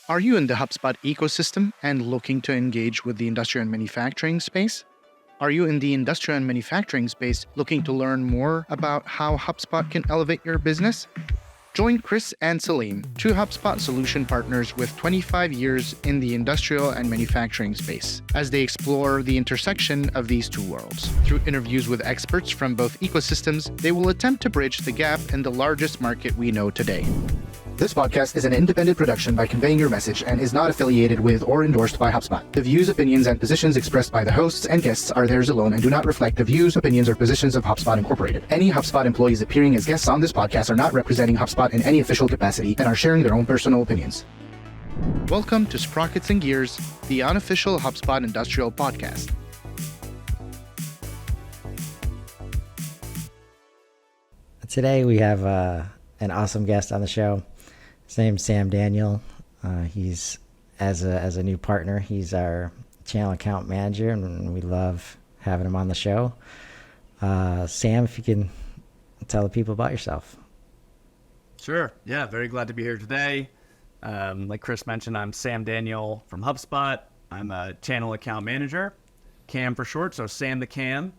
Are you in the HubSpot ecosystem and looking to engage with the industrial and manufacturing space? Are you in the industrial and manufacturing space looking to learn more about how HubSpot can elevate your business? Join Chris and Selim, two HubSpot solution partners with 25 years in the industrial and manufacturing space, as they explore the intersection of these two worlds. Through interviews with experts from both ecosystems, they will attempt to bridge the gap in the largest market we know today. This podcast is an independent production by Conveying Your Message and is not affiliated with or endorsed by HubSpot. The views, opinions, and positions expressed by the hosts and guests are theirs alone and do not reflect the views, opinions, or positions of HubSpot Incorporated. Any HubSpot employees appearing as guests on this podcast are not representing HubSpot in any official capacity and are sharing their own personal opinions. Welcome to Sprockets Gears, the unofficial HubSpot industrial podcast. Today we have an awesome guest on the show. His name's Sam Daniel. He's as a new partner. He's our channel account manager, and we love having him on the show. Sam, if you can tell the people about yourself. Sure. Yeah, very glad to be here today. Like Chris mentioned, I'm Sam Daniel from HubSpot. I'm a channel account manager, CAM for short, so Sam the Cam.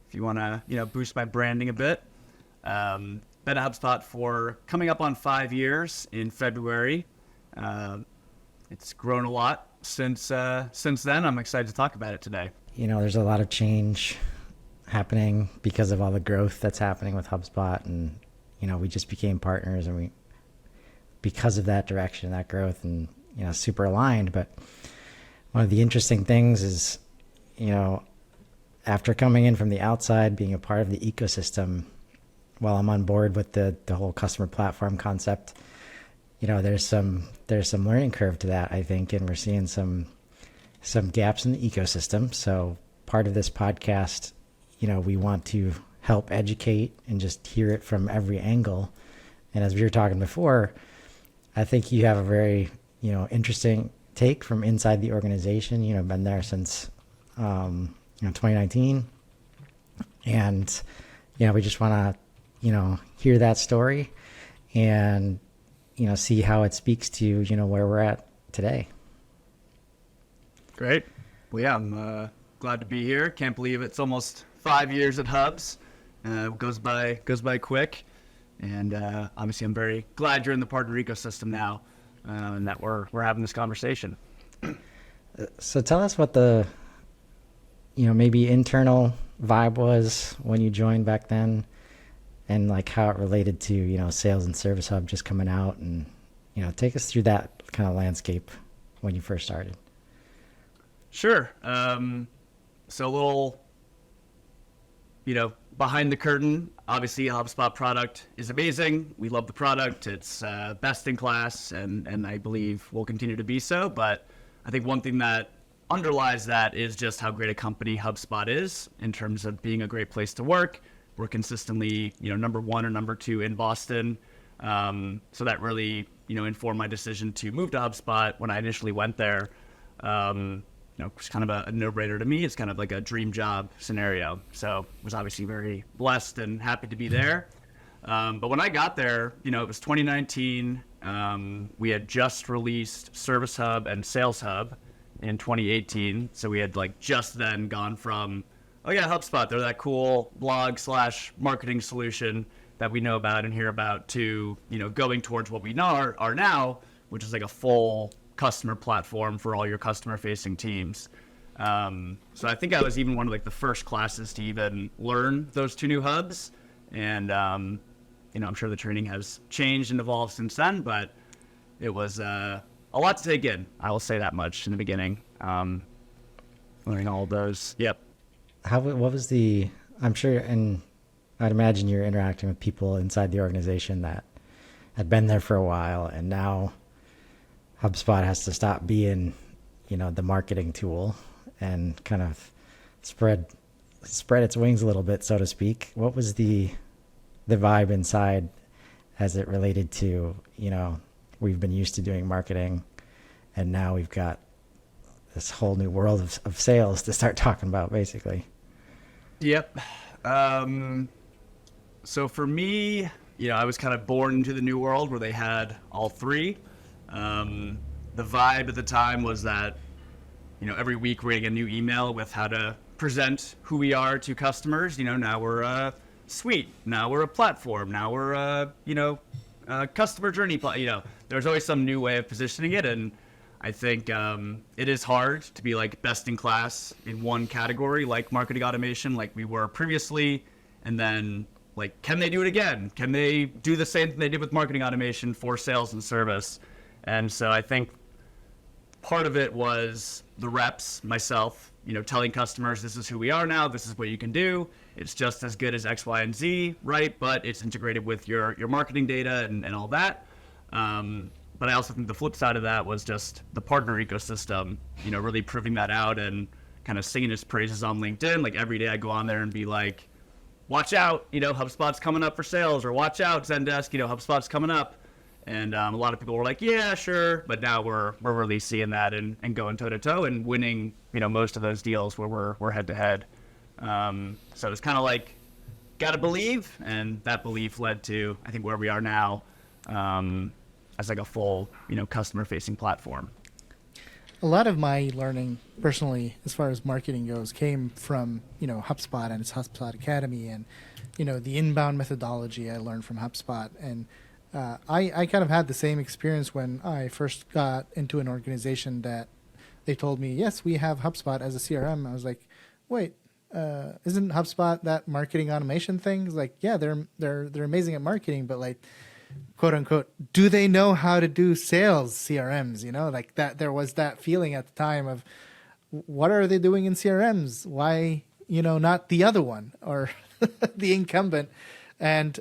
If you want to, boost my branding a bit. Been at HubSpot for coming up on 5 years in February. It's grown a lot since then. I'm excited to talk about it today. There's a lot of change happening because of all the growth that's happening with HubSpot, and we just became partners, and because of that direction, that growth, and super aligned. But one of the interesting things is, after coming in from the outside, being a part of the ecosystem, while I'm on board with the whole customer platform concept, there's some learning curve to that, I think, and we're seeing some gaps in the ecosystem. So part of this podcast, we want to help educate and just hear it from every angle. And as we were talking before, I think you have a very, interesting take from inside the organization. Been there since 2019, and we just want to hear that story and, see how it speaks to, where we're at today. Great. Well, yeah, I'm glad to be here. Can't believe it's almost 5 years at Hubs. Goes by quick. And obviously I'm very glad you're in the partner ecosystem now, and that we're having this conversation. So tell us what the, maybe internal vibe was when you joined back then, and like how it related to, Sales and Service Hub just coming out, and, take us through that kind of landscape when you first started. Sure. So a little, behind the curtain, obviously a HubSpot product is amazing. We love the product. It's best in class, and I believe will continue to be so. But I think one thing that underlies that is just how great a company HubSpot is in terms of being a great place to work. We're consistently, number one or number two in Boston. So that really, informed my decision to move to HubSpot when I initially went there. It's kind of a no-brainer to me. It's kind of like a dream job scenario. So was obviously very blessed and happy to be there. But when I got there, it was 2019. We had just released Service Hub and Sales Hub in 2018. So we had just then gone from, oh yeah, HubSpot, they're that cool blog/marketing solution that we know about and hear about, to, going towards what we know are now, which is like a full customer platform for all your customer-facing teams. So I think I was even one of the first classes to even learn those two new hubs. And, I'm sure the training has changed and evolved since then, but it was a lot to take in. I will say that much in the beginning. Learning all of those. Yep. What was I'm sure, and I'd imagine you're interacting with people inside the organization that had been there for a while, and now HubSpot has to stop being, the marketing tool and kind of spread its wings a little bit, so to speak. What was the vibe inside as it related to, we've been used to doing marketing, and now we've got this whole new world of sales to start talking about, basically? Yep. So for me, I was kind of born into the new world where they had all three. the vibe at the time was that, every week we're getting a new email with how to present who we are to customers. Now we're a suite, now we're a platform, now we're a customer journey. There's always some new way of positioning it, and I think it is hard to be like best in class in one category, like marketing automation, like we were previously, and then like, can they do it again? Can they do the same thing they did with marketing automation for sales and service? And so I think part of it was the reps, myself, telling customers, this is who we are now, this is what you can do. It's just as good as X, Y, and Z, right? But it's integrated with your marketing data and all that. But I also think the flip side of that was just the partner ecosystem, really proving that out and kind of singing its praises on LinkedIn. Like every day I go on there and be like, watch out, HubSpot's coming up for sales, or watch out, Zendesk, HubSpot's coming up. And a lot of people were like, yeah, sure. But now we're really seeing that and going toe to toe and winning, most of those deals where we're head to head. So it's kind of like, gotta believe. And that belief led to, I think, where we are now as like a full, customer facing platform. A lot of my learning personally, as far as marketing goes, came from, HubSpot and its HubSpot Academy and, the inbound methodology I learned from HubSpot. And I kind of had the same experience when I first got into an organization that they told me, yes, we have HubSpot as a CRM. I was like, wait, isn't HubSpot that marketing automation thing? It's like, yeah, they're amazing at marketing, but like, quote unquote, do they know how to do sales CRMs? Like that, there was that feeling at the time of what are they doing in CRMs? Why, not the other one or the incumbent? And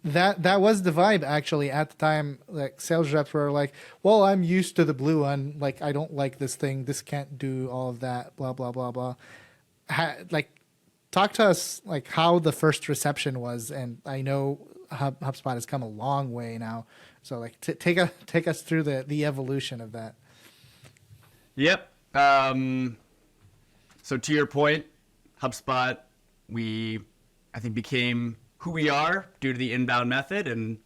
that was the vibe actually at the time. Like sales reps were like, well, I'm used to the blue one. Like, I don't like this thing. This can't do all of that, blah, blah, blah, blah. Talk to us like how the first reception was. And I know HubSpot has come a long way now. So like take us through the evolution of that. Yep. So to your point, HubSpot, I think became who we are due to the inbound method and,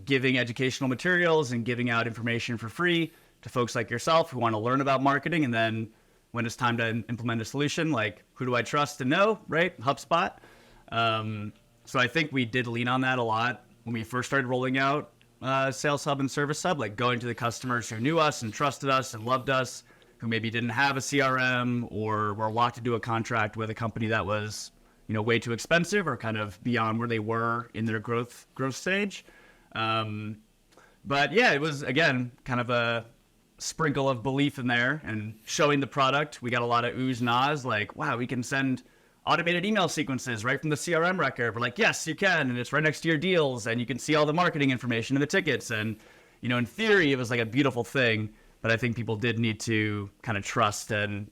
giving educational materials and giving out information for free to folks like yourself who want to learn about marketing. And then when it's time to implement a solution, like who do I trust to know, right? HubSpot. So I think we did lean on that a lot when we first started rolling out Sales Hub and Service Hub, like going to the customers who knew us and trusted us and loved us, who maybe didn't have a CRM or were locked into a contract with a company that was, way too expensive or kind of beyond where they were in their growth stage. But yeah, it was, again, kind of a sprinkle of belief in there and showing the product. We got a lot of oohs and ahs, like, wow, we can send automated email sequences right from the CRM record. We're like, yes, you can. And it's right next to your deals and you can see all the marketing information and the tickets. And, in theory, it was like a beautiful thing, but I think people did need to kind of trust and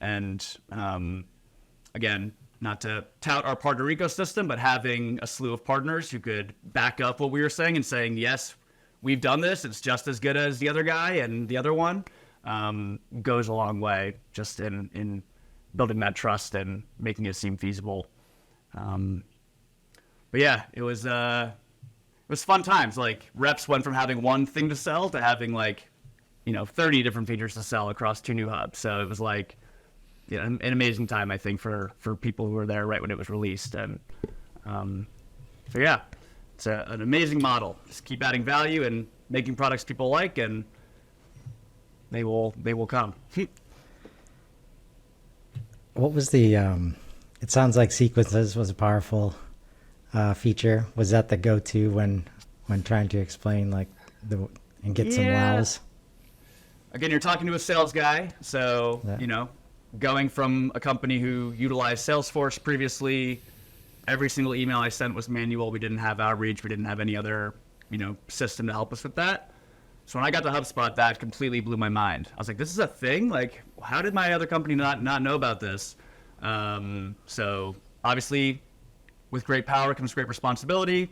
again, not to tout our partner ecosystem, but having a slew of partners who could back up what we were saying and saying, yes, we've done this. It's just as good as the other guy and the other one, goes a long way just in building that trust and making it seem feasible. But yeah, it was fun times. Like reps went from having one thing to sell to having 30 different features to sell across 2 new hubs. So it was like, an amazing time, I think, for people who were there right when it was released. And so yeah, it's an amazing model. Just keep adding value and making products people like, and they will come. What was the, it sounds like sequences was a powerful feature. Was that the go-to when trying to explain and get some wows? Again, you're talking to a sales guy. So, Yeah. Going from a company who utilized Salesforce previously, every single email I sent was manual. We didn't have outreach. We didn't have any other, system to help us with that. So when I got to HubSpot, that completely blew my mind. I was like, this is a thing? Like, how did my other company not know about this? So obviously, with great power comes great responsibility.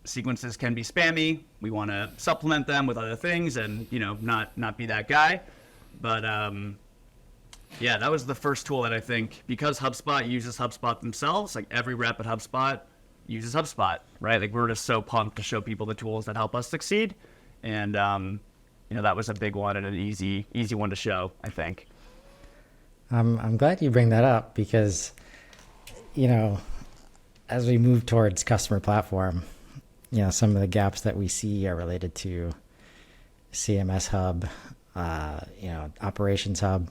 Sequences can be spammy. We want to supplement them with other things and, not be that guy. But yeah, that was the first tool that I think, because HubSpot uses HubSpot themselves, like every rep at HubSpot uses HubSpot, right? Like we're just so pumped to show people the tools that help us succeed. And that was a big one and an easy one to show, I think. I'm glad you bring that up because, as we move towards customer platform, some of the gaps that we see are related to CMS Hub, Operations Hub.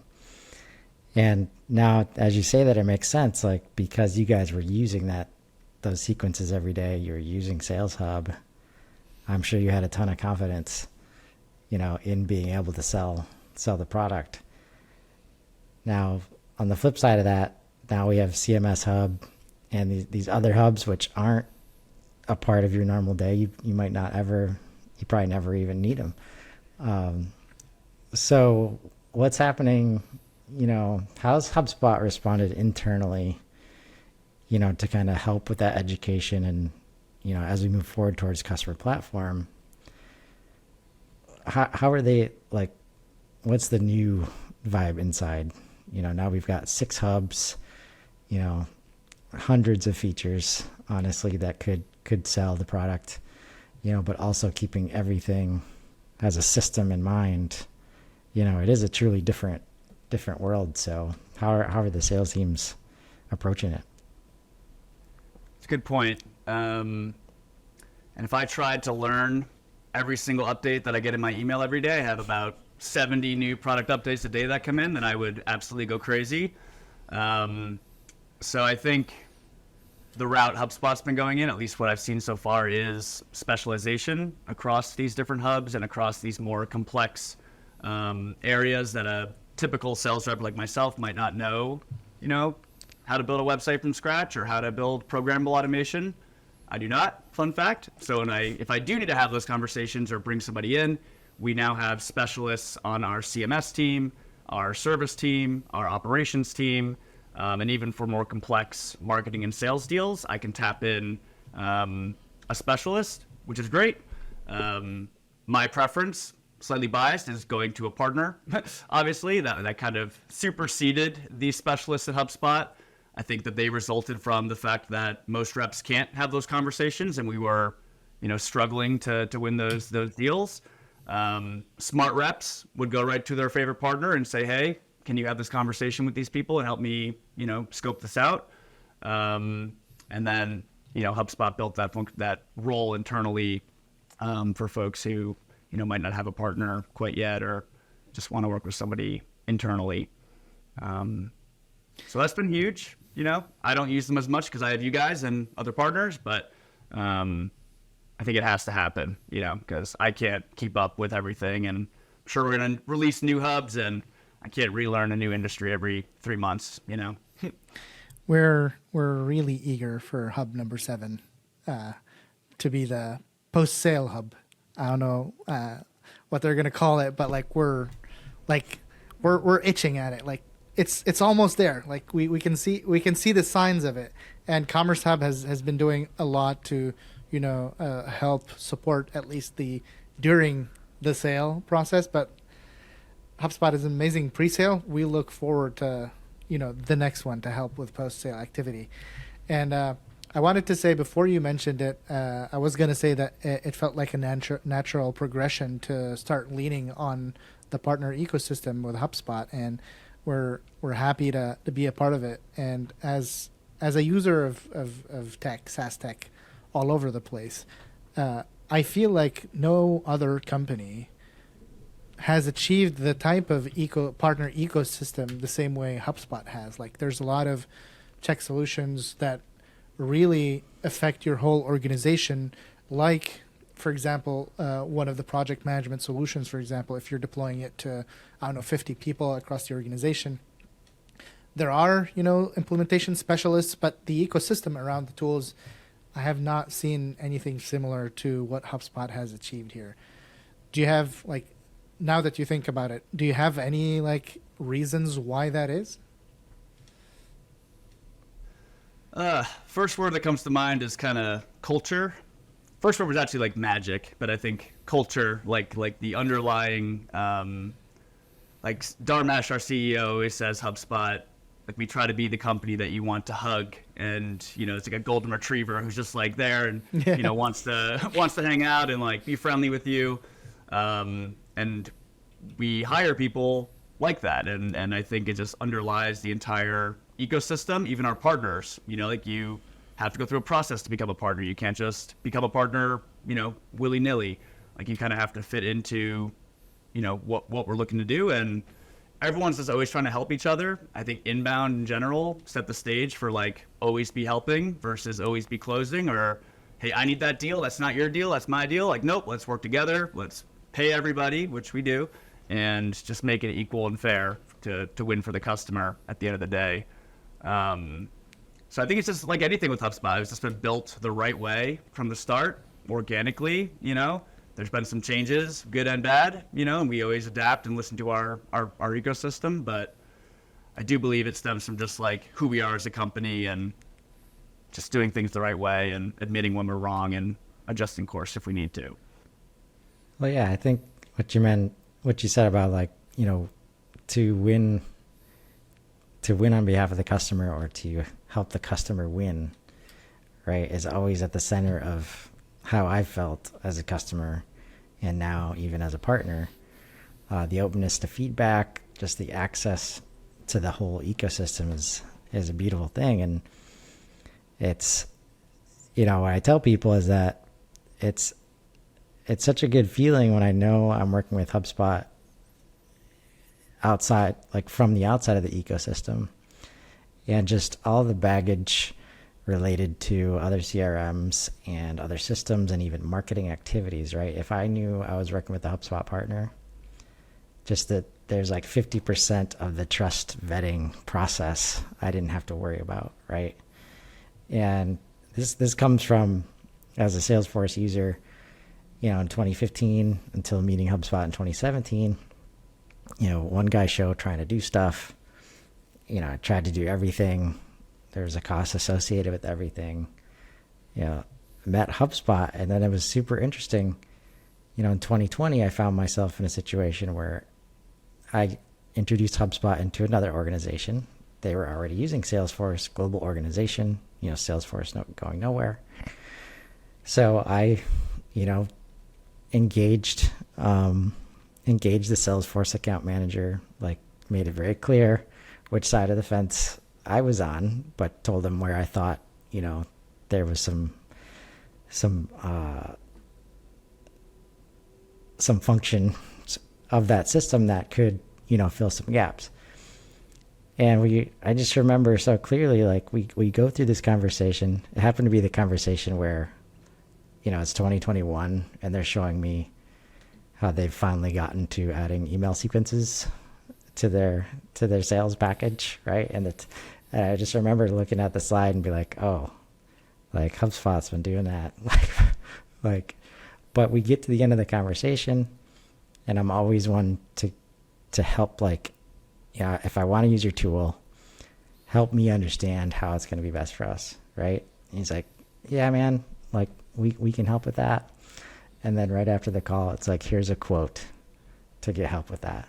And now, as you say that, it makes sense, like, because you guys were using those sequences every day, you're using Sales Hub. I'm sure you had a ton of confidence, in being able to sell the product. Now, on the flip side of that, now we have CMS Hub and these other hubs, which aren't a part of your normal day. You might not ever, you probably never even need them. So what's happening, how's HubSpot responded internally, to kind of help with that education and, as we move forward towards customer platform, how are they, like, what's the new vibe inside? Now we've got 6 hubs, hundreds of features, honestly, that could sell the product, but also keeping everything as a system in mind. It is a truly different world. So how are the sales teams approaching it? It's a good point. And if I tried to learn every single update that I get in my email every day, I have about 70 new product updates a day that come in, then I would absolutely go crazy. So I think the route HubSpot's been going in, at least what I've seen so far, is specialization across these different hubs and across these more complex areas that a typical sales rep like myself might not know, how to build a website from scratch or how to build programmable automation. I do not, fun fact. So if I do need to have those conversations or bring somebody in, we now have specialists on our CMS team, our service team, our operations team, and even for more complex marketing and sales deals, I can tap in a specialist, which is great. My preference, slightly biased, is going to a partner. Obviously, that kind of superseded the specialists at HubSpot. I think that they resulted from the fact that most reps can't have those conversations, and we were, struggling to win those deals. Smart reps would go right to their favorite partner and say, hey, can you have this conversation with these people and help me, scope this out? And then, HubSpot built that role internally for folks who, might not have a partner quite yet or just want to work with somebody internally. So that's been huge. I don't use them as much because I have you guys and other partners, but I think it has to happen, because I can't keep up with everything. And I'm sure we're going to release new hubs, and I can't relearn a new industry every 3 months, We're really eager for hub number 7 to be the post-sale hub. I don't know what they're going to call it, but we're itching at it. Like it's almost there. Like we can see the signs of it. And Commerce Hub has been doing a lot to help support at least during the sale process. But HubSpot is an amazing pre-sale. We look forward to the next one to help with post-sale activity. And I wanted to say, before you mentioned it, I was going to say that it felt like a natural progression to start leaning on the partner ecosystem with HubSpot, and we're happy to be a part of it. And as a user of tech, SaaS tech, all over the place, I feel like no other company has achieved the type of partner ecosystem the same way HubSpot has. Like, there's a lot of tech solutions that really affect your whole organization. Like, for example, one of the project management solutions, for example, if you're deploying it to, 50 people across the organization, there are, implementation specialists, but the ecosystem around the tools, I have not seen anything similar to what HubSpot has achieved here. Do you have, now that you think about it, do you have any, reasons why that is? First word that comes to mind is kind of culture. First word was actually magic, but I think culture, like the underlying, Dharmesh, our CEO, always says HubSpot, we try to be the company that you want to hug, and it's like a golden retriever who's just there and wants to hang out and be friendly with you. And And we hire people like that. And I think it just underlies the entire ecosystem, even our partners. Like you have to go through a process to become a partner. You can't just become a partner, willy-nilly. Like you kind of have to fit into, what we're looking to do. And everyone's just always trying to help each other. I think inbound in general set the stage for like always be helping versus always be closing, or, hey, I need that deal. That's not your deal. That's my deal. Like, nope, let's work together. Let's pay everybody, which we do, and just make it equal and fair to win for the customer at the end of the day. So I think it's just like anything with HubSpot. It's just been built the right way from the start, organically. There's been some changes, good and bad, and we always adapt and listen to our ecosystem. But I do believe it stems from just like who we are as a company and just doing things the right way and admitting when we're wrong and adjusting course if we need to. Well, yeah, I think what you said about like, to win on behalf of the customer or to help the customer win, right, is always at the center of how I felt as a customer and now even as a partner. The openness to feedback, just the access to the whole ecosystem is a beautiful thing. And it's, what I tell people is that it's such a good feeling when I know I'm working with HubSpot outside, like from the outside of the ecosystem, and just all the baggage related to other CRMs and other systems and even marketing activities, right? If I knew I was working with a HubSpot partner, just that there's like 50% of the trust vetting process I didn't have to worry about, right? And this comes from, as a Salesforce user, in 2015 until meeting HubSpot in 2017, one guy show trying to do stuff, I tried to do everything. There's a cost associated with everything. Met HubSpot, and then it was super interesting. In 2020, I found myself in a situation where I introduced HubSpot into another organization. They were already using Salesforce, global organization, Salesforce going nowhere. So I, engaged the Salesforce account manager, like made it very clear which side of the fence I was on, but told them where I thought, there was some function of that system that could, fill some gaps. And I just remember so clearly, like we go through this conversation. It happened to be the conversation where, it's 2021 and they're showing me how they've finally gotten to adding email sequences to their sales package, right? And I just remember looking at the slide and be like, oh, like HubSpot's been doing that. But we get to the end of the conversation and I'm always one to help, like, if I want to use your tool, help me understand how it's going to be best for us, right? And he's like, yeah, man, like we can help with that. And then right after the call, it's like, here's a quote to get help with that.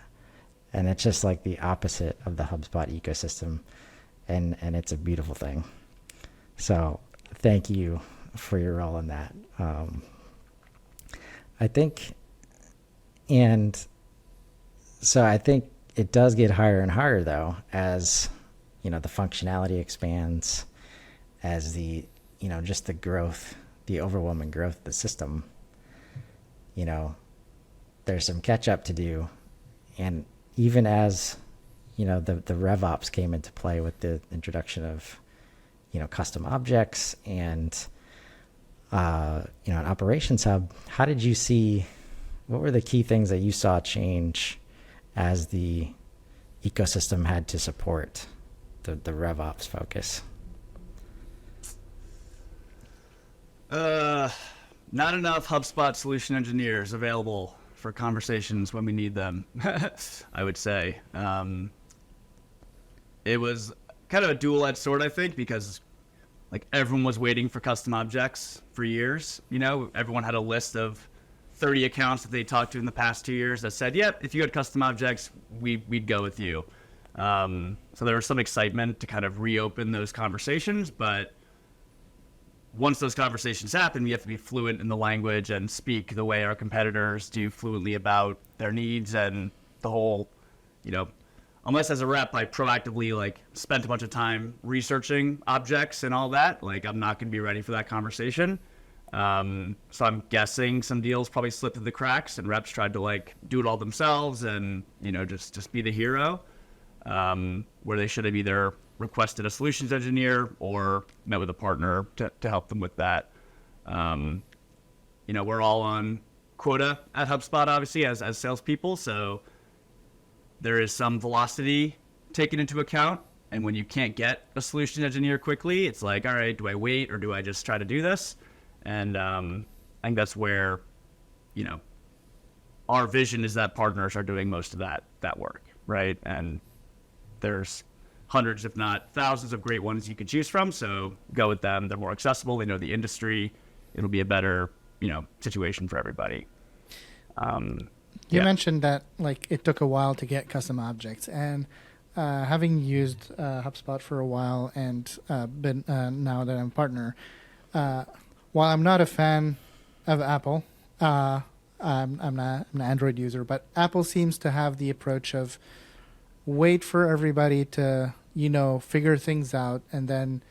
And it's just like the opposite of the HubSpot ecosystem. And it's a beautiful thing. So thank you for your role in that. I think it does get harder and harder though, as, the functionality expands, as the, just the growth, the overwhelming growth of the system, there's some catch up to do. And even as, the RevOps came into play with the introduction of, custom objects and, an operations hub, how did you see, what were the key things that you saw change as the ecosystem had to support the RevOps focus? Not enough HubSpot solution engineers available for conversations when we need them, I would say. It was kind of a dual-edged sword, I think, because like everyone was waiting for custom objects for years. Everyone had a list of 30 accounts that they talked to in the past 2 years that said, yep, if you had custom objects, we'd go with you. So there was some excitement to kind of reopen those conversations, but once those conversations happen, we have to be fluent in the language and speak the way our competitors do fluently about their needs and the whole, unless as a rep, I proactively like spent a bunch of time researching objects and all that, like I'm not going to be ready for that conversation. So I'm guessing some deals probably slipped through the cracks and reps tried to like do it all themselves and, just be the hero, where they should have either requested a solutions engineer or met with a partner to help them with that. We're all on quota at HubSpot, obviously, as salespeople. So there is some velocity taken into account. And when you can't get a solution engineer quickly, it's like, all right, do I wait or do I just try to do this? And I think that's where, our vision is that partners are doing most of that work, right? And there's hundreds, if not thousands, of great ones you could choose from. So go with them. They're more accessible. They know the industry. It'll be a better, situation for everybody. You mentioned that like it took a while to get custom objects, and having used HubSpot for a while and been now that I'm a partner, while I'm not a fan of Apple, I'm not an Android user, but Apple seems to have the approach of wait for everybody to figure things out and then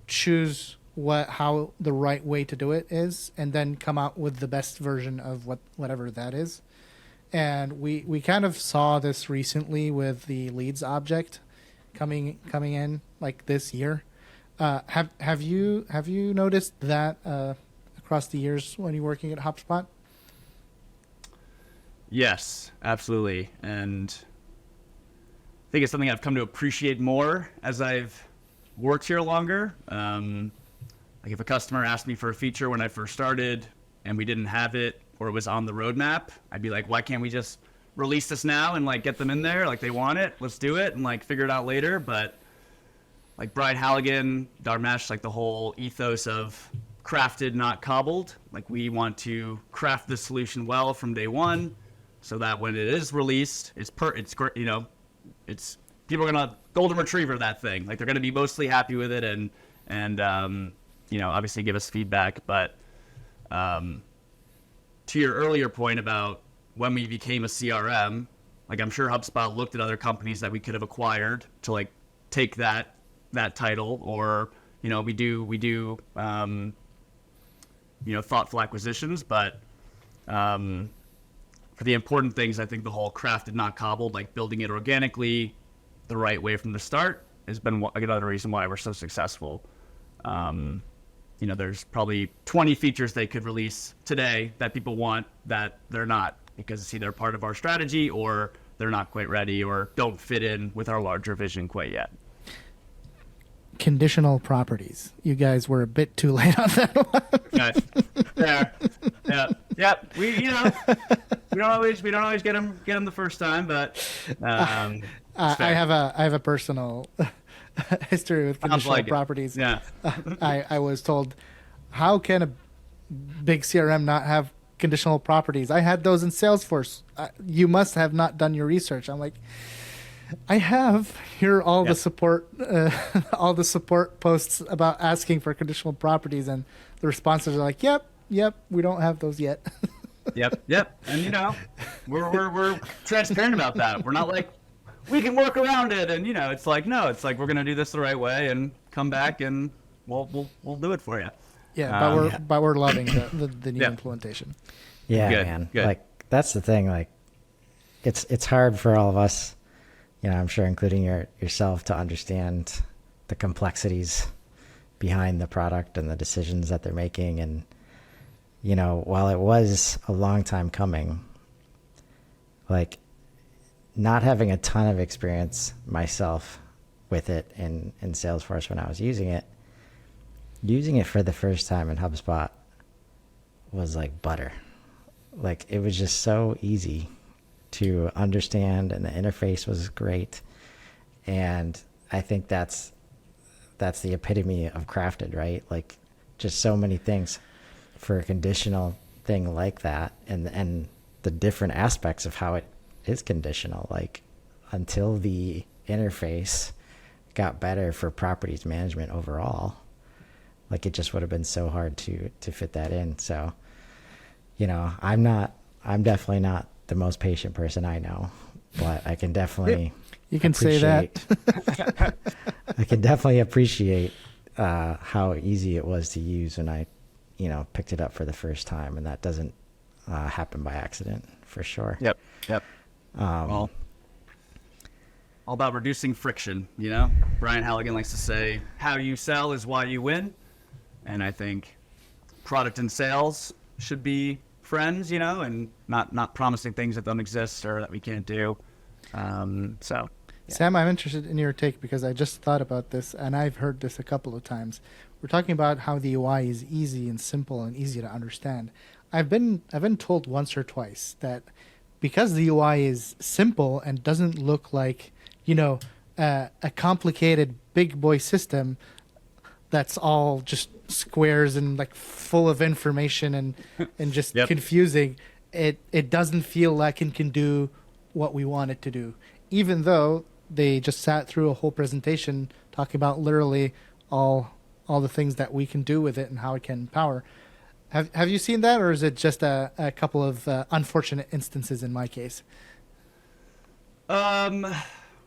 choose how the right way to do it is, and then come out with the best version of whatever that is. And we kind of saw this recently with the leads object coming in like this year. Have you noticed that across the years when you're working at HubSpot? Yes, absolutely. And I think it's something I've come to appreciate more as I've worked here longer. Like if a customer asked me for a feature when I first started and we didn't have it or it was on the roadmap, I'd be like, why can't we just release this now and like get them in there? Like they want it, let's do it and like figure it out later. But like Brian Halligan, Dharmesh, like the whole ethos of crafted, not cobbled. Like we want to craft the solution well from day one so that when it is released, it's great, it's people are gonna golden retriever that thing. Like they're gonna be mostly happy with it and obviously give us feedback. But to your earlier point about when we became a CRM, like I'm sure HubSpot looked at other companies that we could have acquired to like take that title, or we do thoughtful acquisitions. But for the important things, I think the whole crafted, not cobbled, like building it organically the right way from the start has been another reason why we're so successful. There's probably 20 features they could release today that people want that they're not, because it's either part of our strategy or they're not quite ready or don't fit in with our larger vision quite yet. Conditional properties. You guys were a bit too late on that one. Yeah. We don't always get them the first time, but I have a personal history with conditional properties. Yeah. I was told, how can a big CRM not have conditional properties? I had those in Salesforce. You must have not done your research. I'm like, I have. Here are all the support posts about asking for conditional properties, and the responses are like, yep, we don't have those yet. Yep. And we're transparent about that. We're not like, we can work around it, and it's like, no, it's like we're gonna do this the right way and come back and we'll do it for you. Yeah, but we're loving the new implementation. Yeah, Good, man. good. Like that's the thing. Like it's hard for all of us, I'm sure including yourself, to understand the complexities behind the product and the decisions that they're making. And while it was a long time coming, like not having a ton of experience myself with it in Salesforce when I was using it for the first time in HubSpot was like butter. Like it was just so easy to understand, and the interface was great. And I think that's the epitome of crafted, right? Like just so many things for a conditional thing like that, and the different aspects of how it is conditional. Like until the interface got better for properties management overall, Like it just would have been so hard to fit that in. So, I'm definitely not the most patient person I know, but I can definitely You can say that. I can definitely appreciate how easy it was to use when I, picked it up for the first time, and that doesn't happen by accident for sure. Yep. Well, all about reducing friction, Brian Halligan likes to say, how you sell is why you win. And I think product and sales should be friends, and not promising things that don't exist or that we can't do. Yeah. Sam, I'm interested in your take because I just thought about this and I've heard this a couple of times. We're talking about how the UI is easy and simple and easy to understand. I've been told once or twice that because the UI is simple and doesn't look like, a complicated big boy system that's all just squares and like full of information and just confusing, it doesn't feel like it can do what we want it to do, even though they just sat through a whole presentation talking about literally all the things that we can do with it and how it can power. Have you seen that, or is it just a couple of unfortunate instances in my case?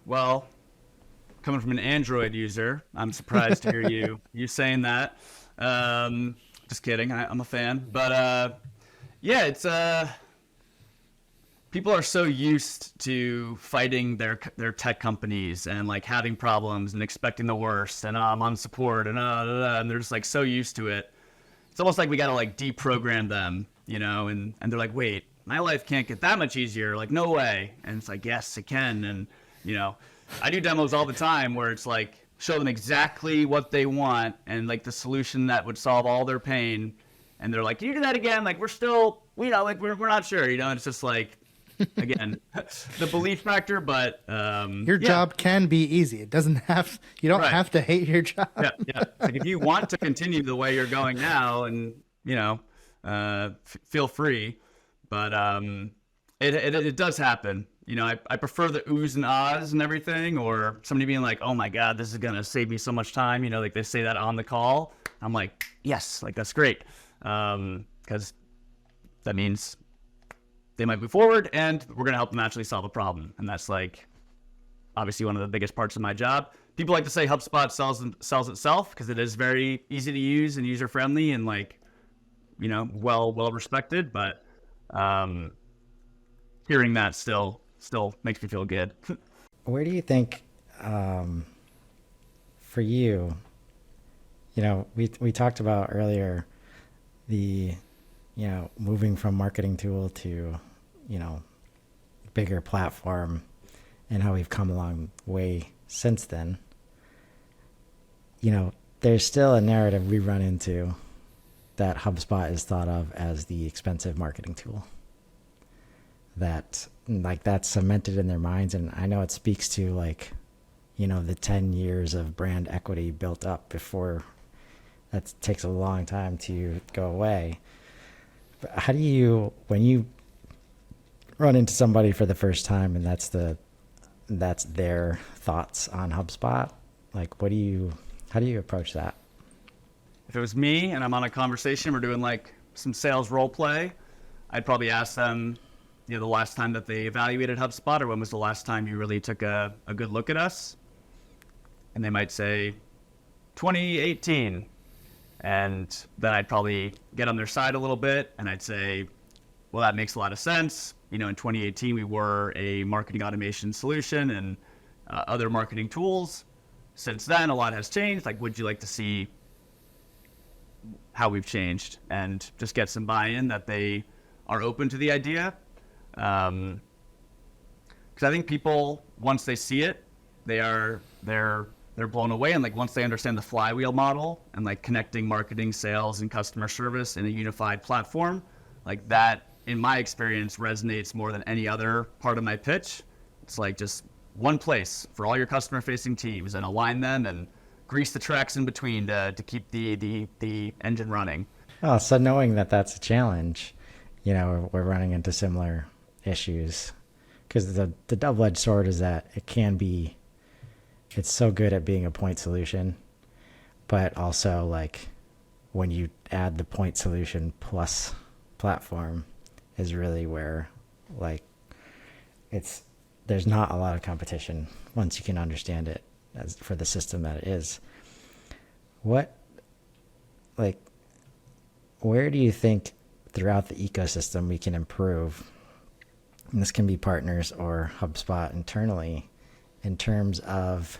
Well, coming from an Android user, I'm surprised to hear you saying that. Just kidding. I'm a fan, but yeah, it's people are so used to fighting their tech companies and like having problems and expecting the worst, and I'm on support and they're just like so used to it. It's almost like we gotta like deprogram them, and they're like, wait, my life can't get that much easier. Like, no way. And it's like, yes, it can. And I do demos all the time where it's like show them exactly what they want and like the solution that would solve all their pain, and they're like, can you do that again? Like, we're still, we're not sure. It's just like, again, the belief factor. But your job can be easy. It doesn't have, you don't have to hate your job. Yeah. Like, if you want to continue the way you're going now, and feel free. But it does happen. I prefer the oohs and ahs and everything, or somebody being like, oh my God, this is going to save me so much time. Like they say that on the call. I'm like, yes, like that's great. Because that means they might move forward and we're going to help them actually solve a problem. And that's like, obviously one of the biggest parts of my job. People like to say HubSpot sells itself because it is very easy to use and user friendly and like, well respected. But hearing that still makes me feel good. Where do you think, for you, we talked about earlier the, moving from marketing tool to, bigger platform and how we've come a long way since then. There's still a narrative we run into that HubSpot is thought of as the expensive marketing tool. That's cemented in their minds. And I know it speaks to the 10 years of brand equity built up before that takes a long time to go away. But how do you, when you run into somebody for the first time and that's their thoughts on HubSpot, how do you approach that? If it was me and I'm on a conversation, we're doing like some sales role play, I'd probably ask them, the last time that they evaluated HubSpot, or when was the last time you really took a good look at us? And they might say 2018. And then I'd probably get on their side a little bit and I'd say, well, that makes a lot of sense. In 2018, we were a marketing automation solution and other marketing tools. Since then, a lot has changed. Like, would you like to see how we've changed? And just get some buy-in that they are open to the idea. Because I think people, once they see it, they're blown away. And like once they understand the flywheel model and like connecting marketing, sales, and customer service in a unified platform, like that, in my experience, resonates more than any other part of my pitch. It's like just one place for all your customer-facing teams and align them and grease the tracks in between to keep the engine running. Oh, so knowing that that's a challenge, we're running into similar issues, because the double-edged sword is that it's so good at being a point solution, but also like when you add the point solution plus platform is really where like there's not a lot of competition once you can understand it as for the system that it is. What, like, where do you think throughout the ecosystem we can improve? And this can be partners or HubSpot internally in terms of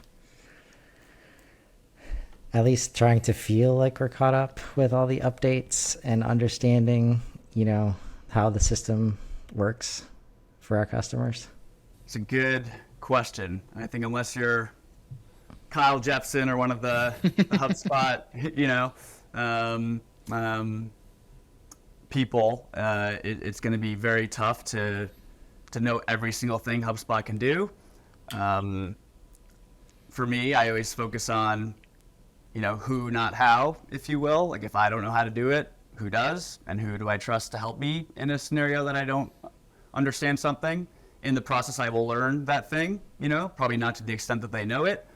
at least trying to feel like we're caught up with all the updates and understanding, you know, how the system works for our customers? It's a good question. I think unless you're Kyle Jepson or one of the HubSpot, you know, people, it's going to be very tough to know every single thing HubSpot can do. For me, I always focus on, you know, who, not how, if you will. Like if I don't know how to do it, who does, and who do I trust to help me in a scenario that I don't understand something. In the process, I will learn that thing, you know, probably not to the extent that they know it.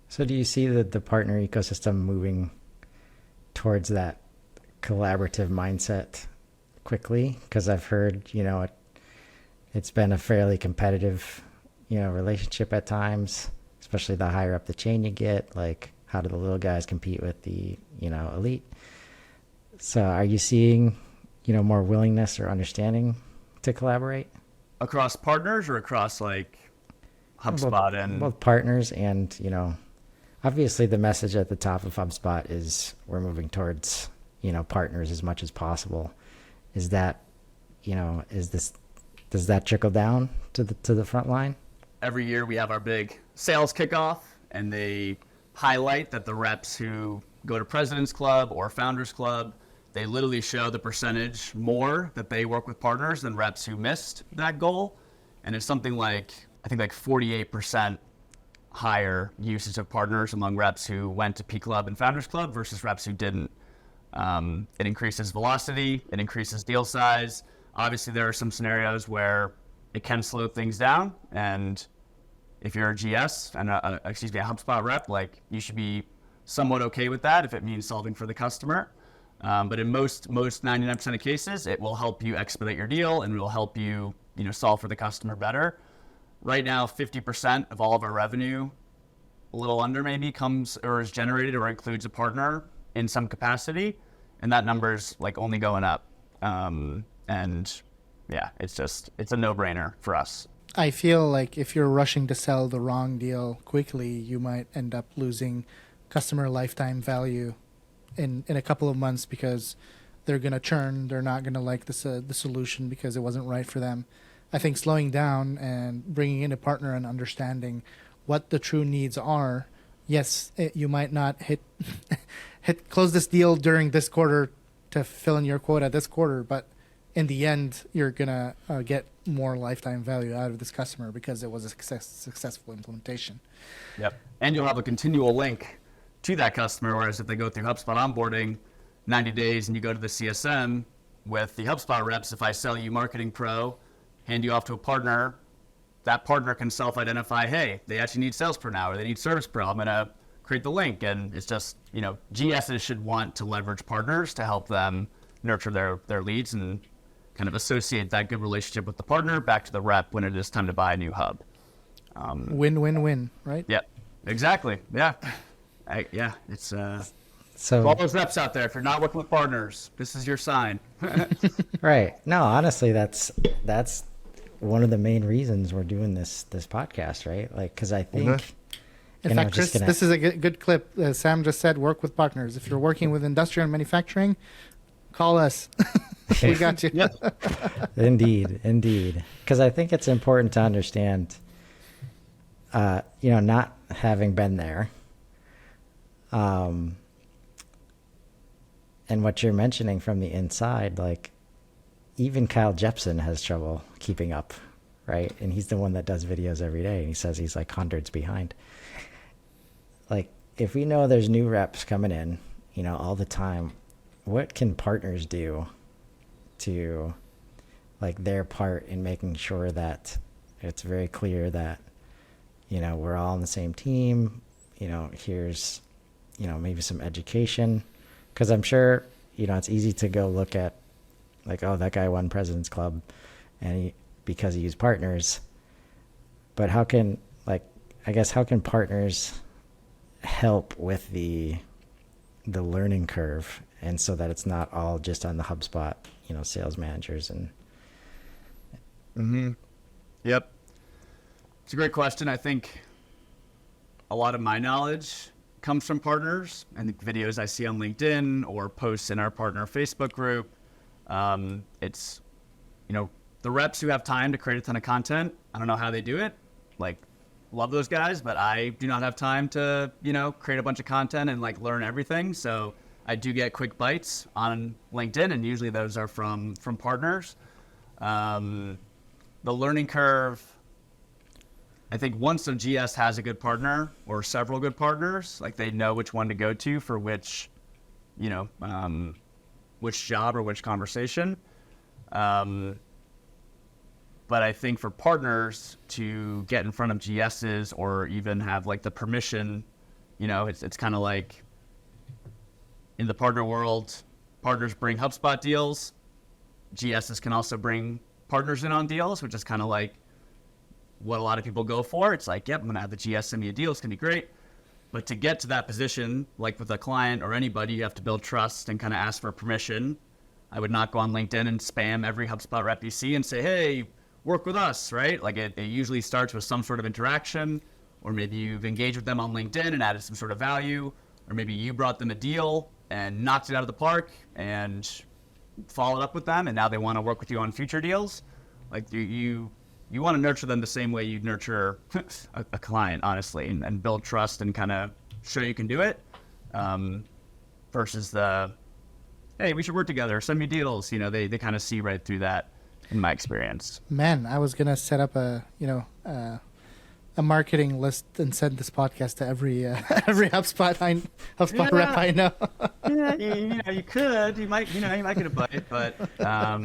So do you see the partner ecosystem moving towards that collaborative mindset quickly? Because I've heard, you know, it's been a fairly competitive, you know, relationship at times, especially the higher up the chain you get. Like, how do the little guys compete with the, you know, elite? So are you seeing, you know, more willingness or understanding to collaborate? Across partners or across like HubSpot and both partners and, you know, obviously the message at the top of HubSpot is we're moving towards, you know, partners as much as possible. Is that, you know, does that trickle down to the front line? Every year we have our big sales kickoff, and they highlight that the reps who go to President's Club or Founders Club, they literally show the percentage more that they work with partners than reps who missed that goal. And it's something like, I think like 48% higher usage of partners among reps who went to P Club and Founders Club versus reps who didn't. It increases velocity, it increases deal size. Obviously there are some scenarios where it can slow things down, and if you're a GS and a HubSpot rep, like you should be somewhat okay with that if it means solving for the customer. But in most 99% of cases, it will help you expedite your deal and it will help you, you know, solve for the customer better. Right now, 50% of all of our revenue, a little under maybe, comes or is generated or includes a partner in some capacity, and that number's like only going up. And yeah, it's a no-brainer for us. I feel like if you're rushing to sell the wrong deal quickly, you might end up losing customer lifetime value in a couple of months because they're going to churn. They're not going to like the solution because it wasn't right for them. I think slowing down and bringing in a partner and understanding what the true needs are. Yes, you might not close this deal during this quarter to fill in your quota this quarter, but in the end, you're going to get more lifetime value out of this customer because it was a successful implementation. Yep. And you'll have a continual link to that customer, whereas if they go through HubSpot onboarding 90 days and you go to the CSM with the HubSpot reps, if I sell you Marketing Pro, hand you off to a partner, that partner can self-identify, hey, they actually need Sales Pro now, or they need Service Pro. I'm going to create the link. And it's just, you know, GSs should want to leverage partners to help them nurture their leads and kind of associate that good relationship with the partner back to the rep when it is time to buy a new hub. Win-win-win, right? Yeah, exactly. Yeah. It's so all those reps out there, if you're not working with partners, this is your sign. Right. No, honestly, that's one of the main reasons we're doing this podcast, right? Like, because I think, in fact, Chris, this is a good clip. Sam just said, work with partners. If you're working with industrial and manufacturing, call us. We got you. Yep. Indeed. Because I think it's important to understand, you know, not having been there, and what you're mentioning from the inside, like even Kyle Jepson has trouble keeping up, right? And he's the one that does videos every day, and he says he's like hundreds behind. Like, if we know there's new reps coming in, you know, all the time, what can partners do to, like, their part in making sure that it's very clear that, you know, we're all on the same team, you know, here's, you know, maybe some education, because I'm sure it's easy to go look at like, oh, that guy won President's Club because he used partners. But how can partners help with the learning curve, and so that it's not all just on the HubSpot, sales managers and. Yep. It's a great question. I think a lot of my knowledge comes from partners and the videos I see on LinkedIn or posts in our partner Facebook group. It's, the reps who have time to create a ton of content. I don't know how they do it. Like, love those guys, but I do not have time to, create a bunch of content and like learn everything. So I do get quick bites on LinkedIn, and usually those are from partners. The learning curve, I think once a GS has a good partner or several good partners, like they know which one to go to for which job or which conversation. But I think for partners to get in front of GSs or even have like the permission, it's kind of like in the partner world, partners bring HubSpot deals. GSs can also bring partners in on deals, which is kind of like what a lot of people go for. It's like, yep, I'm going to have the GS send me a deal. It's going to be great. But to get to that position, like with a client or anybody, you have to build trust and kind of ask for permission. I would not go on LinkedIn and spam every HubSpot rep you see and say, hey, work with us, right? Like it usually starts with some sort of interaction, or maybe you've engaged with them on LinkedIn and added some sort of value, or maybe you brought them a deal and knocked it out of the park and followed up with them, and now they want to work with you on future deals. Like you want to nurture them the same way you nurture a client, honestly, and build trust and kind of show you can do it, versus the, hey, we should work together, send me deals. They kind of see right through that, in my experience. Man, I was gonna set up a marketing list and send this podcast to every HubSpot rep I know. Yeah, you could. You might get a bite, but I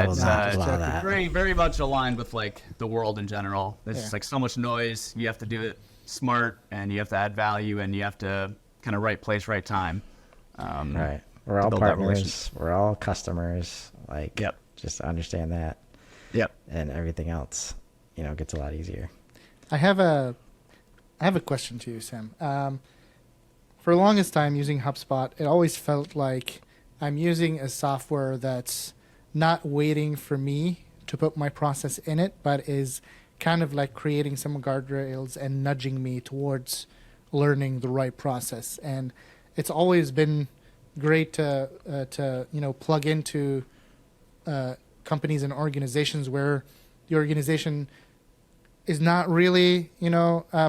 will it's not allow that. very, very much aligned with like the world in general. There's just like so much noise. You have to do it smart, and you have to add value, and you have to kind of right place, right time. Right. We're all partners. We're all customers. Like, yep. Just understand that. Yep. And everything else, gets a lot easier. I have a question to you, Sam. For the longest time using HubSpot, it always felt like I'm using a software that's not waiting for me to put my process in it, but is kind of like creating some guardrails and nudging me towards learning the right process. And it's always been great to plug into companies and organizations where the organization is not really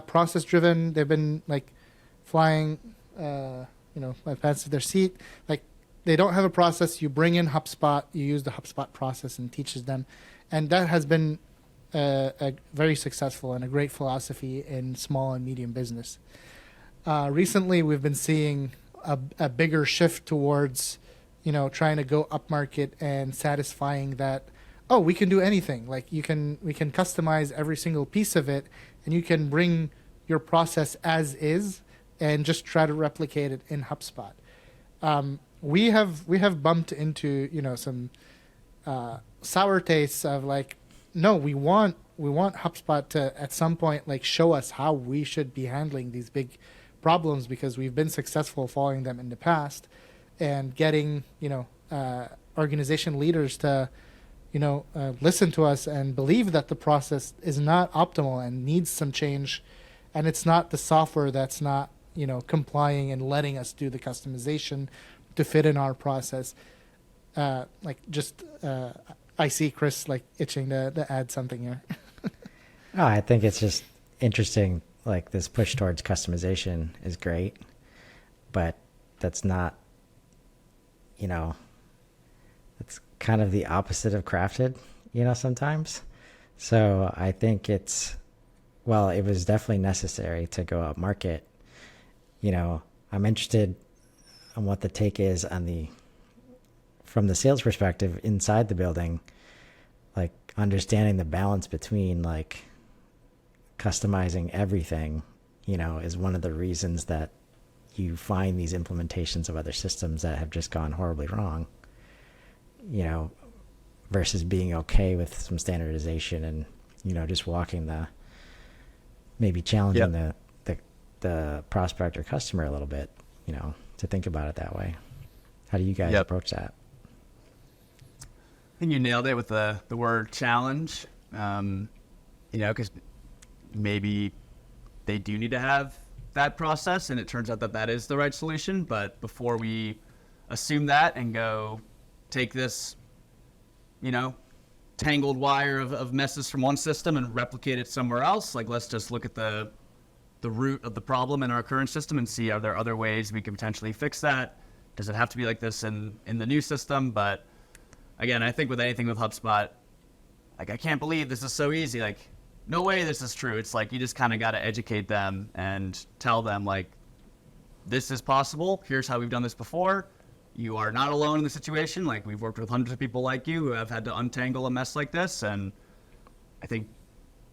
process driven. They've been like flying by pants of their seat. Like they don't have a process. You bring in HubSpot, you use the HubSpot process and teaches them, and that has been a very successful and a great philosophy in small and medium business. Recently, we've been seeing a bigger shift towards trying to go upmarket and satisfying that, oh, we can do anything. Like we can customize every single piece of it, and you can bring your process as is and just try to replicate it in HubSpot. We have bumped into some sour tastes of like, no, we want HubSpot to at some point like show us how we should be handling these big problems, because we've been successful following them in the past, and getting organization leaders to listen to us and believe that the process is not optimal and needs some change, and it's not the software that's not complying and letting us do the customization to fit in our process. I see Chris like itching to add something here. Oh, I think it's just interesting. Like this push towards customization is great, but that's not, it's kind of the opposite of crafted, sometimes. So I think it was definitely necessary to go up market. I'm interested on what the take is from the sales perspective inside the building, like understanding the balance between like customizing everything, is one of the reasons that, you find these implementations of other systems that have just gone horribly wrong, versus being okay with some standardization and, just walking maybe challenging the prospect or customer a little bit, to think about it that way. How do you guys approach that? I think you nailed it with the word challenge, because maybe they do need to have that process, and it turns out that is the right solution. But before we assume that and go take this, tangled wire of messes from one system and replicate it somewhere else, like let's just look at the root of the problem in our current system and see, are there other ways we can potentially fix that? Does it have to be like this in the new system? But again, I think with anything with HubSpot, like, I can't believe this is so easy. Like, no way this is true. It's like, you just kind of got to educate them and tell them, like, this is possible. Here's how we've done this before. You are not alone in the situation. Like, we've worked with hundreds of people like you who have had to untangle a mess like this. And I think,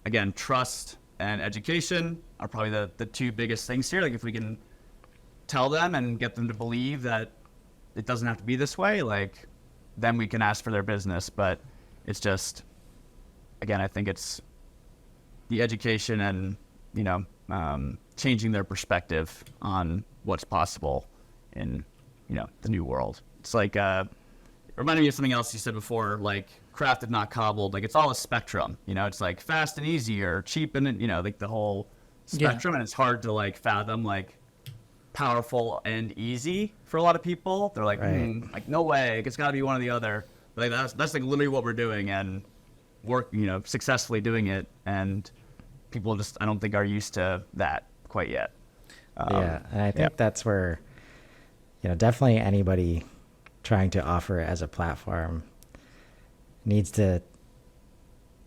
again, trust and education are probably the two biggest things here. Like, if we can tell them and get them to believe that it doesn't have to be this way, like, then we can ask for their business. But it's just, again, I think it's the education and, changing their perspective on what's possible in, the new world. It's like, it reminded me of something else you said before, like, crafted, not cobbled. Like, it's all a spectrum, it's like fast and easy or cheap and, like the whole spectrum. And it's hard to, like, fathom, like, powerful and easy for a lot of people. They're like, like, no way, it's got to be one or the other. But like, that's like literally what we're doing, and successfully doing it. And people just, I don't think, are used to that quite yet. And I think that's where, definitely anybody trying to offer it as a platform needs to,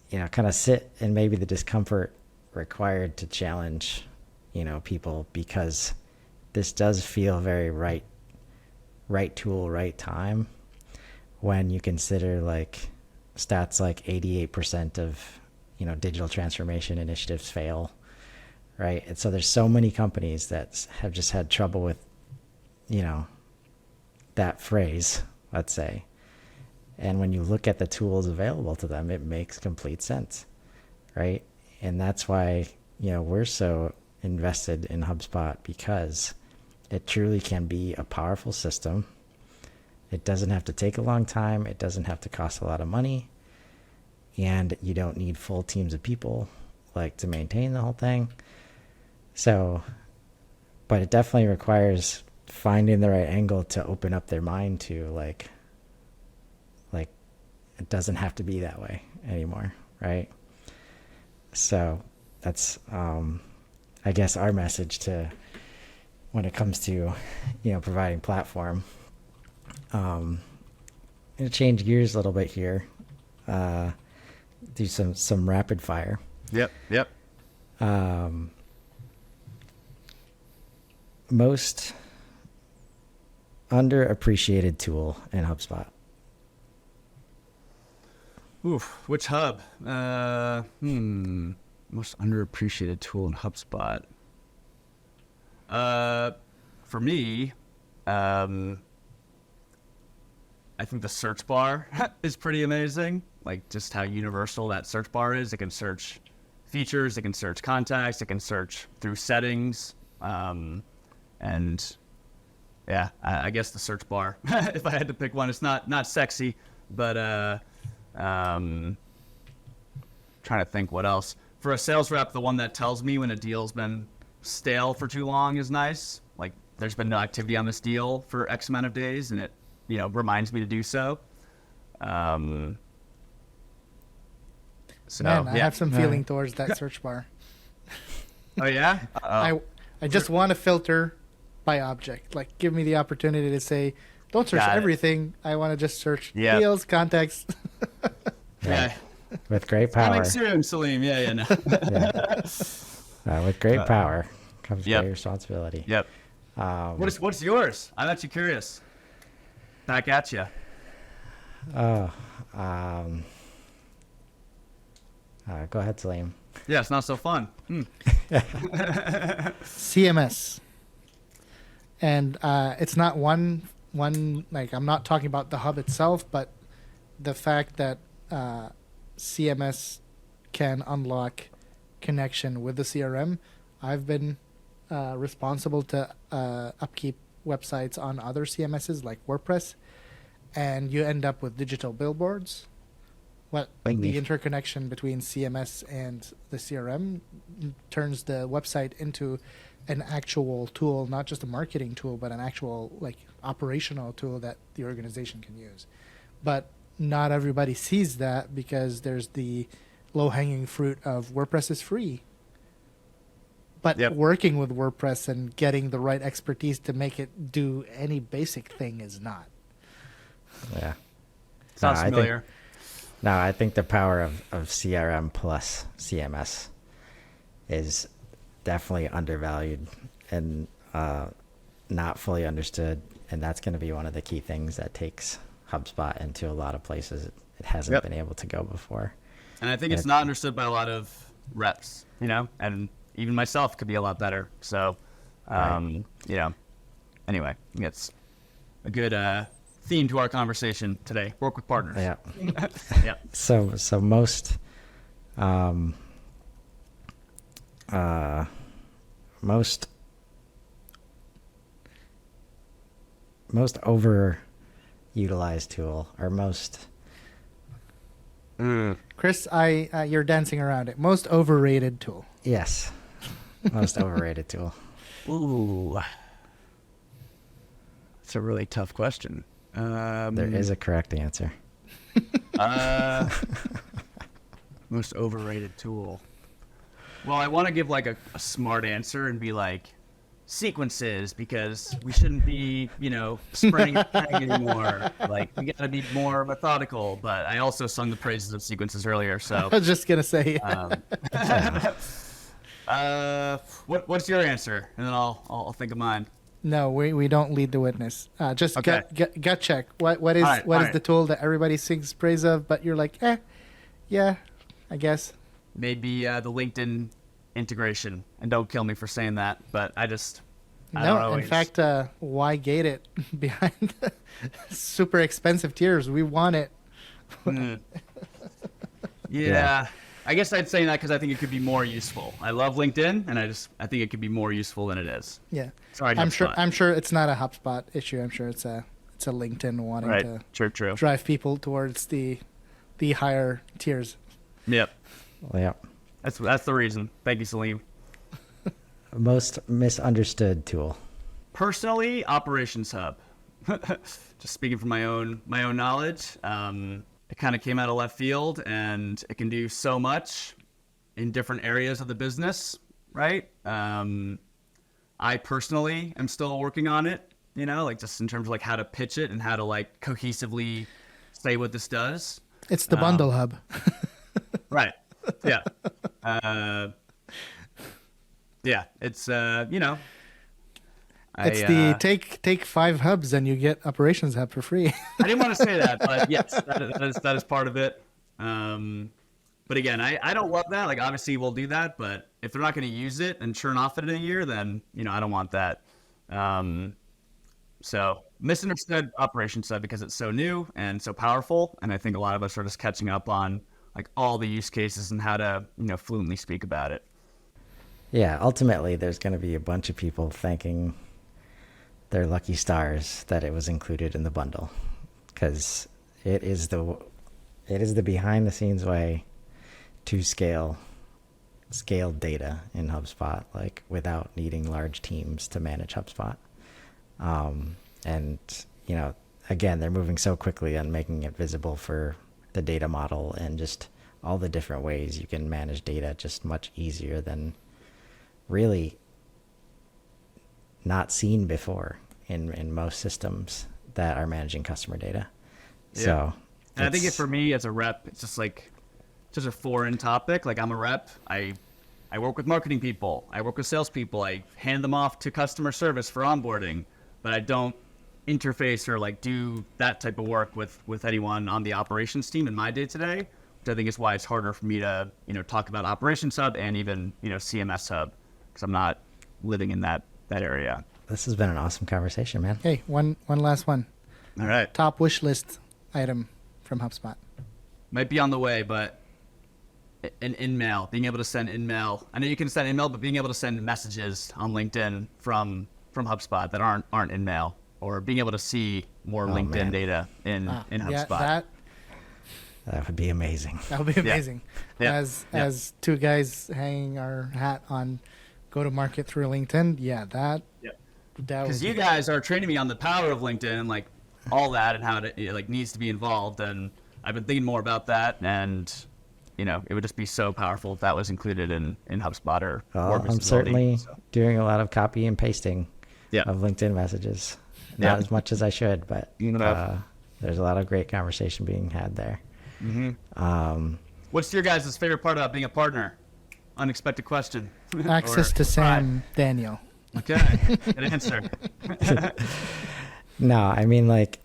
kind of sit in maybe the discomfort required to challenge, people, because this does feel very right tool, right time, when you consider, like, stats like 88% of, digital transformation initiatives fail, right? And so there's so many companies that have just had trouble with, that phrase, let's say. And when you look at the tools available to them, it makes complete sense, right? And that's why, we're so invested in HubSpot, because it truly can be a powerful system. It doesn't have to take a long time. It doesn't have to cost a lot of money. And you don't need full teams of people, like, to maintain the whole thing. So, but it definitely requires finding the right angle to open up their mind to, like it doesn't have to be that way anymore, right? So that's, I guess, our message to, when it comes to, providing platform. I'm gonna change gears a little bit here. Do some rapid fire. Yep. Most underappreciated tool in HubSpot. Oof, which hub? Most underappreciated tool in HubSpot. For me, I think the search bar is pretty amazing. Like, just how universal that search bar is. It can search features, it can search contacts, it can search through settings. And yeah, I guess the search bar, if I had to pick one. It's not sexy, but trying to think what else. For a sales rep, the one that tells me when a deal's been stale for too long is nice. Like, there's been no activity on this deal for X amount of days, and it, reminds me to do so. Man, I have some feeling towards that search bar. Oh yeah? I just want to filter by object. Like, give me the opportunity to say, don't search everything. I want to just search deals, contacts. Yeah. With great power. Coming soon, Selim. Yeah, no. With great power comes great responsibility. Yep. What's yours? I'm actually curious. Back at you. Go ahead, Selim. Yeah, it's not so fun. CMS. And it's not one like, I'm not talking about the hub itself, but the fact that CMS can unlock connection with the CRM. I've been responsible to upkeep websites on other CMSs like WordPress, and you end up with digital billboards. The interconnection between CMS and the CRM turns the website into an actual tool, not just a marketing tool, but an actual like operational tool that the organization can use. But not everybody sees that because there's the low-hanging fruit of WordPress is free. But working with WordPress and getting the right expertise to make it do any basic thing is not. Yeah. Sounds familiar. I think the power of CRM plus CMS is definitely undervalued and not fully understood. And that's going to be one of the key things that takes HubSpot into a lot of places it hasn't been able to go before. And I think it's not understood by a lot of reps, and even myself could be a lot better. So, anyway, it's a good theme to our conversation today. Work with partners. Yeah. Yeah. So most overutilized tool or most Chris, you're dancing around it. Most overrated tool. Yes. Most overrated tool. Ooh. That's a really tough question. There is a correct answer. Most overrated tool. Well, I want to give like a smart answer and be like sequences, because we shouldn't be, spreading anymore. Like, we got to be more methodical. But I also sung the praises of sequences earlier. So I was just going to say. What's your answer? And then I'll think of mine. No, we don't lead the witness. Just Okay. gut check. What is the tool that everybody sings praise of, but you're like, yeah, I guess. Maybe the LinkedIn integration. And don't kill me for saying that, but I don't No, know. in fact, why gate it behind super expensive tiers? We want it. Yeah. I guess I'd say that because I think it could be more useful. I love LinkedIn, and I think it could be more useful than it is. Yeah. Sorry, I'm HubSpot. sure it's not a HubSpot issue. I'm sure it's a LinkedIn wanting to True. drive people towards the higher tiers. Yep. Well, yeah. That's the reason. Thank you, Selim. Most misunderstood tool. Personally, Operations Hub. Just speaking from my own knowledge, it kind of came out of left field, and it can do so much in different areas of the business, right? I personally am still working on it, like just in terms of like how to pitch it and how to like cohesively say what this does. It's the bundle hub. Right. Yeah. Yeah. It's It's the take 5 hubs and you get Operations Hub for free. I didn't want to say that, but yes, that is part of it. But again, I don't love that. Like, obviously we'll do that, but if they're not going to use it and churn off it in a year, then, I don't want that. So misunderstood Operations Hub because it's so new and so powerful. And I think a lot of us are just catching up on like all the use cases and how to, fluently speak about it. Yeah, ultimately there's going to be a bunch of people thanking their lucky stars that it was included in the bundle, because it is the behind the scenes way to scale data in HubSpot, like without needing large teams to manage HubSpot. And again, they're moving so quickly on making it visible for the data model and just all the different ways you can manage data just much easier than really not seen before in most systems that are managing customer data. Yeah. So, and I think for me as a rep, it's just a foreign topic. Like, I'm a rep. I work with marketing people. I work with salespeople. I hand them off to customer service for onboarding, but I don't interface or like do that type of work with anyone on the operations team in my day to day, which I think is why it's harder for me to, talk about Operations Hub and even, CMS Hub, because I'm not living in that area. this has been an awesome conversation, man. Hey, one last one. All right. Top wish list item from HubSpot. Might be on the way, but an in-mail, being able to send in-mail. I know you can send in-mail, but being able to send messages on LinkedIn from HubSpot that aren't in-mail, or being able to see more LinkedIn data in HubSpot. Yeah, That would be amazing. that would be amazing. Yeah. As two guys hanging our hat on go to market through LinkedIn. Yeah, that Because you guys are training me on the power of LinkedIn and like all that and how it like needs to be involved, and I've been thinking more about that, and it would just be so powerful if that was included in HubSpot or more I'm certainly doing a lot of copy and pasting Yeah. of LinkedIn messages. Not as much as I should, but there's a lot of great conversation being had there. What's your guys' favorite part about being a partner? Unexpected question. access to Sam Daniel. Okay, good answer. No, I mean, like,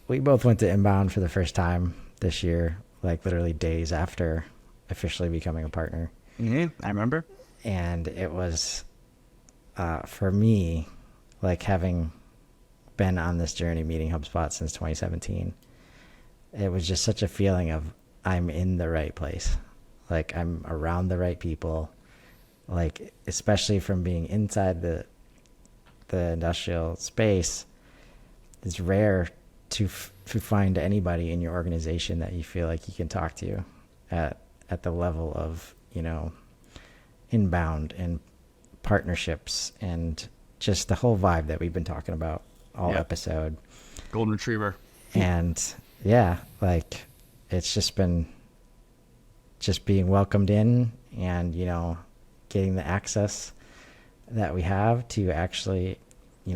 we both went to Inbound for the first time this year, like literally days after officially becoming a partner. I remember. And it was, for me, like having been on this journey meeting HubSpot since 2017, it was just such a feeling of I'm in the right place. Like I'm around the right people, like especially from being inside the industrial space. It's rare to find anybody in your organization that you feel like you can talk to at the level of, Inbound and partnerships and just the whole vibe that we've been talking about all episode. Golden Retriever. And yeah, like it's just been being welcomed in and, getting the access that we have to actually,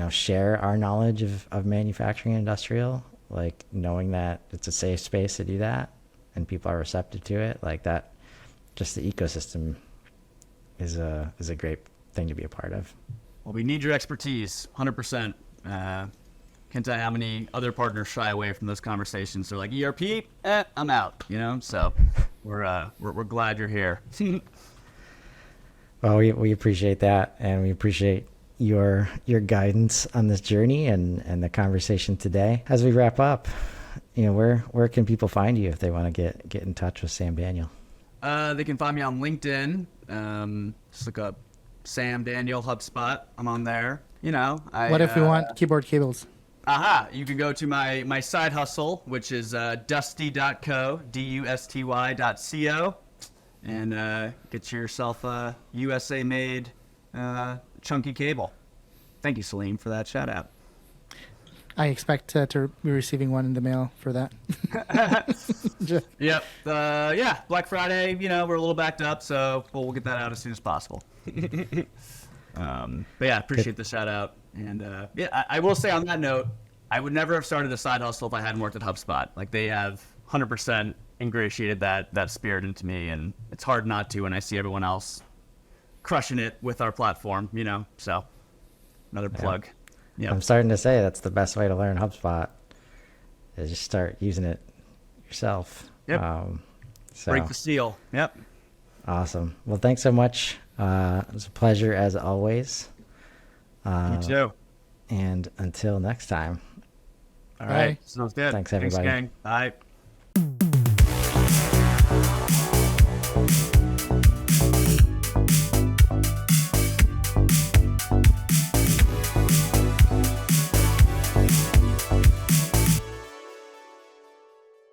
share our knowledge of manufacturing and industrial, like knowing that it's a safe space to do that and people are receptive to it, like that, just the ecosystem is a great thing to be a part of. Well, we need your expertise, 100%. Can't tell you how many other partners shy away from those conversations. They're like, ERP, I'm out. So we're glad you're here. Well, we appreciate that, and we appreciate your guidance on this journey and the conversation today. As we wrap up, where can people find you if they want to get in touch with Sam Daniel? They can find me on LinkedIn. Just look up Sam Daniel HubSpot. I'm on there. What if we want keyboard cables? You can go to my side hustle, which is dusty.co, DUSTY.co, and get yourself a USA-made chunky cable. Thank you, Selim, for that shout-out. I expect to be receiving one in the mail for that. Yep. Black Friday, we're a little backed up, so we'll get that out as soon as possible. But yeah, appreciate the shout-out. And I will say on that note, I would never have started a side hustle if I hadn't worked at HubSpot. Like they have 100% ingratiated that spirit into me, and it's hard not to when I see everyone else crushing it with our platform, so another plug. Yeah. I'm starting to say that's the best way to learn HubSpot is just start using it yourself. Yep. Break the seal. Yep. Awesome. Well, thanks so much. It was a pleasure as always. You too. And until next time. All right. Bye. Sounds good. Thanks, everybody. Thanks, gang. Bye.